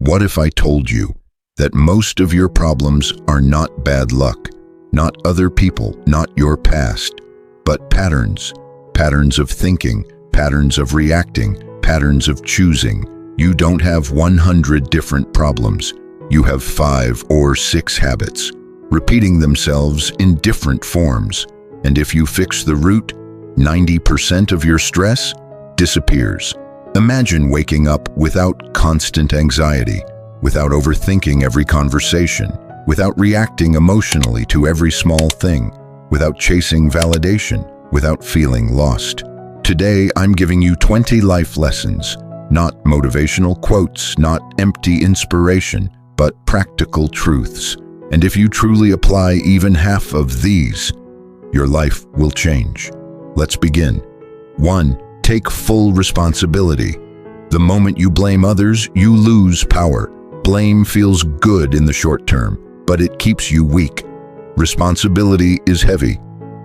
What if I told you that most of your problems are not bad luck, not other people, not your past, but patterns? Patterns of thinking, patterns of reacting, patterns of choosing. You don't have 100 different problems. You have 5 or 6 habits, repeating themselves in different forms. And if you fix the root, 90% of your stress disappears. Imagine waking up without constant anxiety, without overthinking every conversation, without reacting emotionally to every small thing, without chasing validation, without feeling lost. Today, I'm giving you 20 life lessons, not motivational quotes, not empty inspiration, but practical truths. And if you truly apply even half of these, your life will change. Let's begin. 1. Take full responsibility. The moment you blame others, you lose power. Blame feels good in the short term, but it keeps you weak. Responsibility is heavy,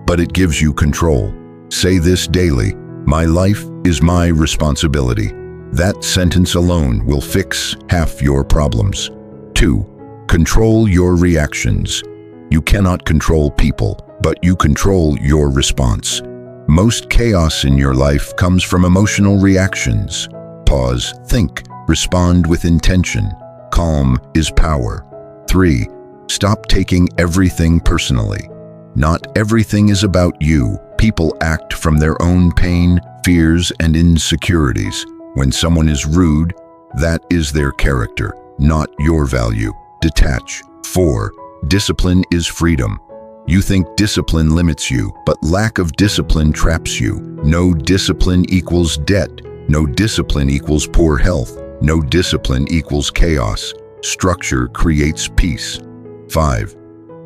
but it gives you control. Say this daily: my life is my responsibility. That sentence alone will fix half your problems. 2. Control your reactions. You cannot control people, but you control your response. Most chaos in your life comes from emotional reactions. Pause, think, respond with intention. Calm is power. 3. Stop taking everything personally. Not everything is about you. People act from their own pain, fears, and insecurities. When someone is rude, that is their character, not your value. Detach. 4. Discipline is freedom. You think discipline limits you, but lack of discipline traps you. No discipline equals debt. No discipline equals poor health. No discipline equals chaos. Structure creates peace. 5.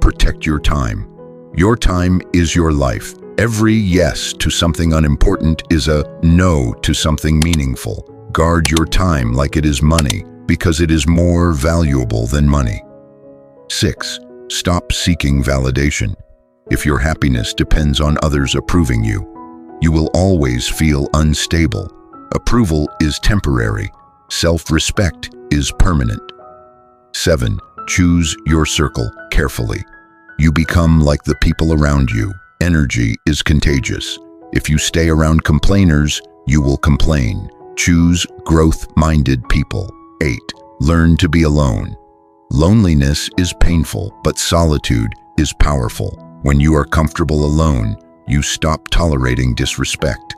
Protect your time. Your time is your life. Every yes to something unimportant is a no to something meaningful. Guard your time like it is money, because it is more valuable than money. 6. Stop seeking validation. If your happiness depends on others approving you, you will always feel unstable. Approval is temporary. Self-respect is permanent. 7. Choose your circle carefully. You become like the people around you. Energy is contagious. If you stay around complainers, you will complain. Choose growth-minded people. 8. Learn to be alone. Loneliness is painful, but solitude is powerful. When you are comfortable alone, you stop tolerating disrespect.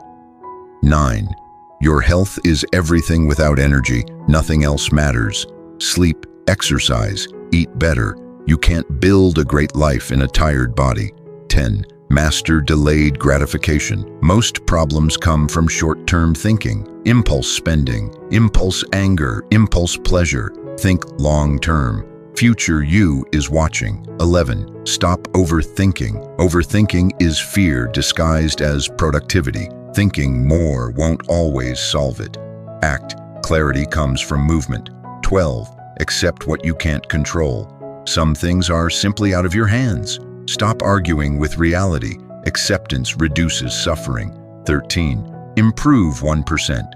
9. Your health is everything. Without energy, nothing else matters. Sleep, exercise, eat better. You can't build a great life in a tired body. 10. Master delayed gratification. Most problems come from short-term thinking, impulse spending, impulse anger, impulse pleasure. Think long-term. Future you is watching. 11. Stop overthinking. Overthinking is fear disguised as productivity. Thinking more won't always solve it. Act. Clarity comes from movement. 12. Accept what you can't control. Some things are simply out of your hands. Stop arguing with reality. Acceptance reduces suffering. 13. Improve 1%.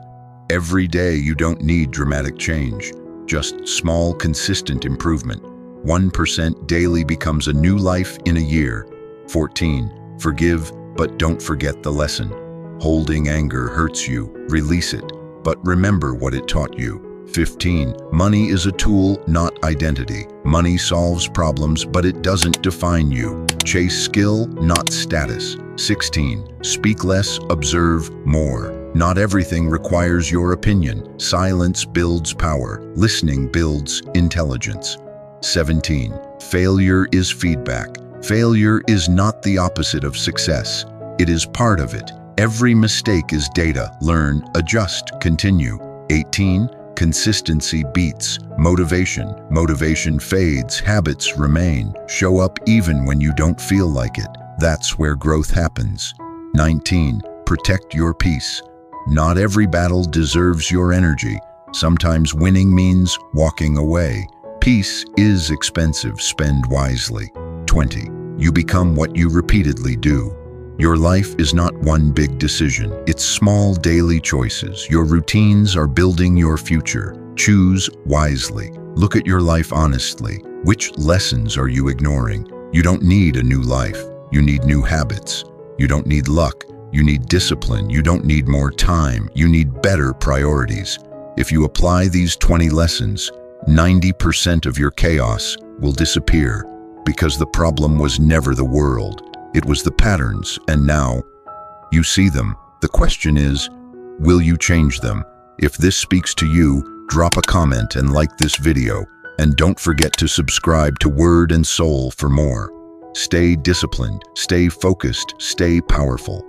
Every day you don't need dramatic change. Just small, consistent improvement. 1% daily becomes a new life in a year. 14. Forgive, but don't forget the lesson. Holding anger hurts you. Release it, but remember what it taught you. 15. Money is a tool, not identity. Money solves problems, but it doesn't define you. Chase skill, not status. 16. Speak less, observe more. Not everything requires your opinion. Silence builds power. Listening builds intelligence. 17. Failure is feedback. Failure is not the opposite of success. It is part of it. Every mistake is data. Learn, adjust, continue. 18. Consistency beats motivation. Motivation fades, habits remain. Show up even when you don't feel like it. That's where growth happens. 19. Protect your peace. Not every battle deserves your energy. Sometimes winning means walking away. Peace is expensive. Spend wisely. 20. You become what you repeatedly do. Your life is not one big decision. It's small daily choices. Your routines are building your future. Choose wisely. Look at your life honestly. Which lessons are you ignoring? You don't need a new life. You need new habits. You don't need luck. You need discipline. You don't need more time. You need better priorities. If you apply these 20 lessons, 90% of your chaos will disappear, because the problem was never the world. It was the patterns, and now you see them. The question is, will you change them? If this speaks to you, drop a comment and like this video. And don't forget to subscribe to Word and Soul for more. Stay disciplined, stay focused, stay powerful.